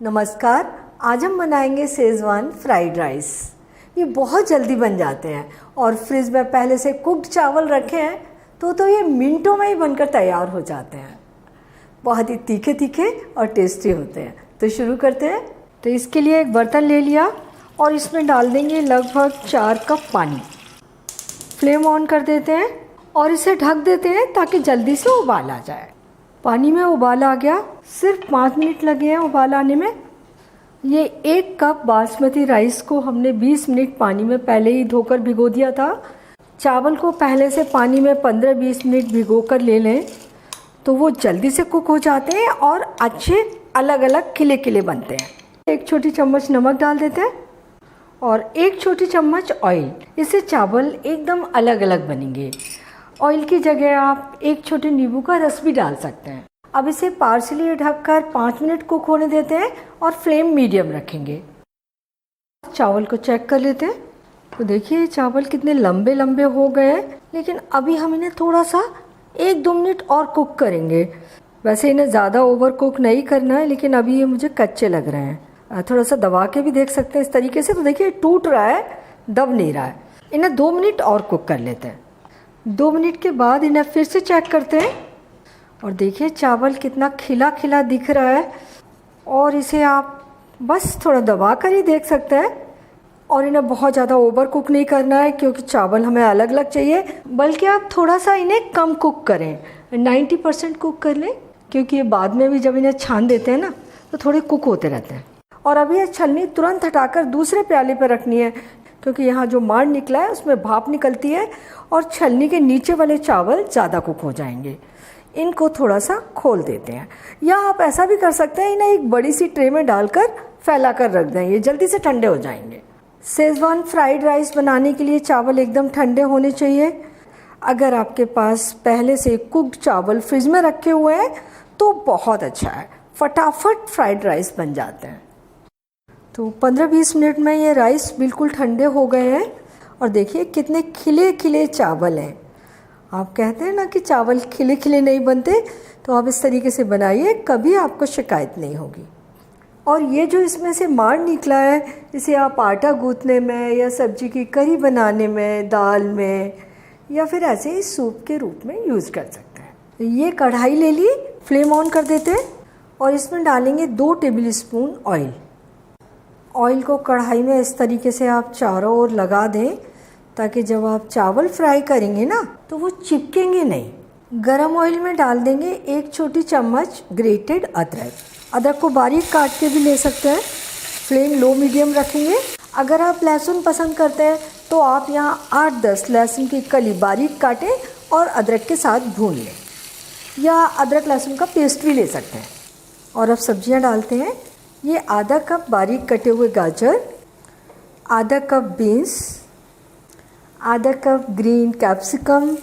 नमस्कार। आज हम बनाएंगे शेज़वान फ्राइड राइस। ये बहुत जल्दी बन जाते हैं और फ्रिज में पहले से कुक्ड चावल रखे हैं तो ये मिनटों में ही बनकर तैयार हो जाते हैं। बहुत ही तीखे तीखे और टेस्टी होते हैं। तो शुरू करते हैं। तो इसके लिए एक बर्तन ले लिया और इसमें डाल देंगे लगभग 4 कप पानी। फ्लेम ऑन कर देते हैं और इसे ढक देते हैं ताकि जल्दी से उबाल आ जाए। पानी में उबाल आ गया, सिर्फ 5 मिनट लगे हैं उबाल आने में। ये 1 कप बासमती राइस को हमने 20 मिनट पानी में पहले ही धोकर भिगो दिया था। चावल को पहले से पानी में 15-20 मिनट भिगो कर ले लें तो वो जल्दी से कुक हो जाते हैं और अच्छे अलग अलग खिले खिले बनते हैं। 1 छोटी चम्मच नमक डाल देते हैं और 1 छोटी चम्मच ऑयल। इससे चावल एकदम अलग अलग बनेंगे। ऑयल की जगह आप 1 छोटे नींबू का रस भी डाल सकते हैं। अब इसे पार्सली ढककर 5 मिनट कुक होने देते हैं और फ्लेम मीडियम रखेंगे। चावल को चेक कर लेते हैं। तो देखिए चावल कितने लंबे लंबे हो गए हैं, लेकिन अभी हम इन्हें थोड़ा सा 1-2 मिनट और कुक करेंगे। वैसे इन्हें ज़्यादा ओवर कुक नहीं करना है, लेकिन अभी ये मुझे कच्चे लग रहे हैं। थोड़ा सा दबा के भी देख सकते हैं इस तरीके से। तो देखिए टूट रहा है, दब नहीं रहा है। इन्हें 2 मिनट और कुक कर लेते हैं। 2 मिनट के बाद इन्हें फिर से चेक करते हैं और देखिए चावल कितना खिला खिला दिख रहा है। और इसे आप बस थोड़ा दबा कर ही देख सकते हैं। और इन्हें बहुत ज़्यादा ओवर कुक नहीं करना है, क्योंकि चावल हमें अलग अलग चाहिए। बल्कि आप थोड़ा सा इन्हें कम कुक करें, 90% कुक कर लें, क्योंकि ये बाद में भी जब इन्हें छान देते हैं ना तो थोड़े कुक होते रहते हैं। और अभी ये छलनी तुरंत हटाकर दूसरे प्याले पर रखनी है, क्योंकि यहाँ जो माड़ निकला है उसमें भाप निकलती है और छलनी के नीचे वाले चावल ज़्यादा कुक हो जाएंगे। इनको थोड़ा सा खोल देते हैं, या आप ऐसा भी कर सकते हैं, इन्हें एक बड़ी सी ट्रे में डालकर फैला कर रख दें। ये जल्दी से ठंडे हो जाएंगे। शेज़वान फ्राइड राइस बनाने के लिए चावल एकदम ठंडे होने चाहिए। अगर आपके पास पहले से कुक्ड चावल फ्रिज में रखे हुए हैं तो बहुत अच्छा है, फटाफट फ्राइड राइस बन जाते हैं। तो 15-20 मिनट में ये राइस बिल्कुल ठंडे हो गए हैं और देखिए कितने खिले खिले चावल हैं। आप कहते हैं ना कि चावल खिले खिले नहीं बनते, तो आप इस तरीके से बनाइए, कभी आपको शिकायत नहीं होगी। और ये जो इसमें से माड़ निकला है, इसे आप आटा गूंथने में या सब्जी की करी बनाने में, दाल में, या फिर ऐसे ही सूप के रूप में यूज़ कर सकते हैं। तो ये कढ़ाई ले ली, फ्लेम ऑन कर देते हैं और इसमें डालेंगे 2 टेबल स्पून ऑयल। ऑयल को कढ़ाई में इस तरीके से आप चारों ओर लगा दें, ताकि जब आप चावल फ्राई करेंगे ना तो वो चिपकेंगे नहीं। गरम ऑयल में डाल देंगे 1 छोटी चम्मच ग्रेटेड अदरक। अदरक को बारीक काट के भी ले सकते हैं। फ्लेम लो मीडियम रखेंगे। अगर आप लहसुन पसंद करते हैं तो आप यहाँ 8-10 लहसुन की कली बारीक काटें और अदरक के साथ भून लें, या अदरक लहसुन का पेस्ट भी ले सकते हैं। और अब सब्जियाँ डालते हैं। ये आधा कप बारीक कटे हुए गाजर, आधा कप बीन्स, आधा कप ग्रीन कैप्सिकम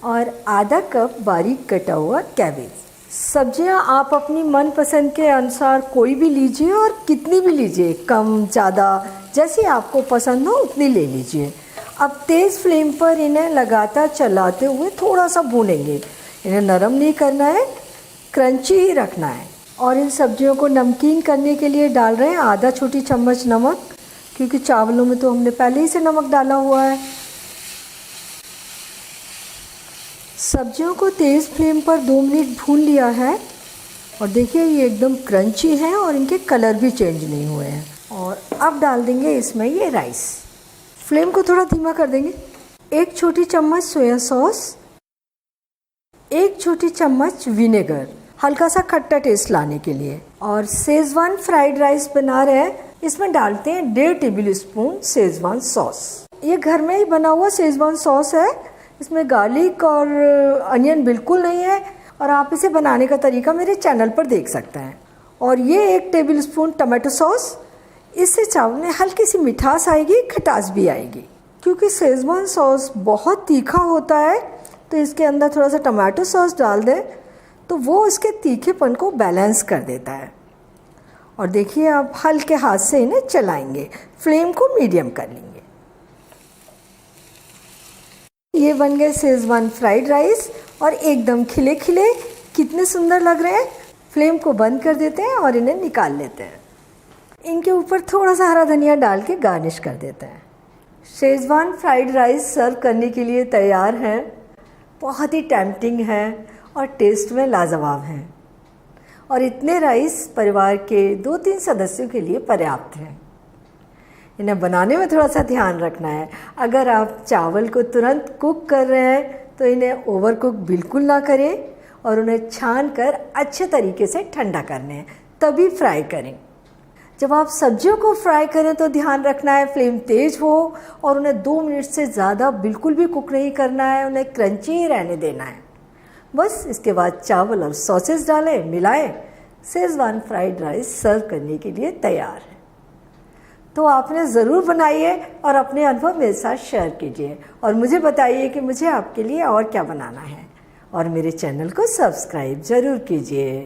और आधा कप बारीक कटा हुआ कैबेज। सब्जियां आप अपनी मनपसंद के अनुसार कोई भी लीजिए और कितनी भी लीजिए, कम ज़्यादा जैसी आपको पसंद हो उतनी ले लीजिए। अब तेज़ फ्लेम पर इन्हें लगातार चलाते हुए थोड़ा सा भूनेंगे। इन्हें नरम नहीं करना है, क्रंची ही रखना है। और इन सब्जियों को नमकीन करने के लिए डाल रहे हैं आधा छोटी चम्मच नमक, क्योंकि चावलों में तो हमने पहले ही से नमक डाला हुआ है। सब्जियों को तेज़ फ्लेम पर 2 मिनट भून लिया है और देखिए ये एकदम क्रंची हैं और इनके कलर भी चेंज नहीं हुए हैं। और अब डाल देंगे इसमें ये राइस। फ्लेम को थोड़ा धीमा कर देंगे। 1 छोटी चम्मच सोया सॉस, 1 छोटी चम्मच विनेगर, हल्का सा खट्टा टेस्ट लाने के लिए। और शेज़वान फ्राइड राइस बना रहे हैं, इसमें डालते हैं 1.5 टेबल स्पून शेज़वान सॉस। ये घर में ही बना हुआ शेज़वान सॉस है। इसमें गार्लिक और अनियन बिल्कुल नहीं है, और आप इसे बनाने का तरीका मेरे चैनल पर देख सकते हैं। और ये 1 टेबल स्पून टमाटो सॉस। इससे चावल में हल्की सी मिठास आएगी, खटास भी आएगी। क्योंकि शेज़वान सॉस बहुत तीखा होता है, तो इसके अंदर थोड़ा सा टमाटो सॉस डाल दें तो वो इसके तीखेपन को बैलेंस कर देता है। और देखिए आप हल्के हाथ से इन्हें चलाएंगे, फ्लेम को मीडियम कर लेंगे। ये बन गए शेज़वान फ्राइड राइस और एकदम खिले खिले, कितने सुंदर लग रहे हैं। फ्लेम को बंद कर देते हैं और इन्हें निकाल लेते हैं। इनके ऊपर थोड़ा सा हरा धनिया डाल के गार्निश कर देते हैं। शेजवान फ्राइड राइस सर्व करने के लिए तैयार है। बहुत ही टेम्पटिंग है और टेस्ट में लाजवाब है, और इतने राइस परिवार के 2-3 सदस्यों के लिए पर्याप्त है। इन्हें बनाने में थोड़ा सा ध्यान रखना है। अगर आप चावल को तुरंत कुक कर रहे हैं तो इन्हें ओवर कुक बिल्कुल ना करें, और उन्हें छान कर अच्छे तरीके से ठंडा करने हैं, तभी फ्राई करें। जब आप सब्जियों को फ्राई करें तो ध्यान रखना है फ्लेम तेज़ हो, और उन्हें 2 मिनट से ज़्यादा बिल्कुल भी कुक नहीं करना है, उन्हें क्रंची ही रहने देना है। बस इसके बाद चावल और सॉसेस डालें, मिलाएं, शेजवान फ्राइड राइस सर्व करने के लिए तैयार है। तो आपने ज़रूर बनाइए और अपने अनुभव मेरे साथ शेयर कीजिए, और मुझे बताइए कि मुझे आपके लिए और क्या बनाना है, और मेरे चैनल को सब्सक्राइब ज़रूर कीजिए।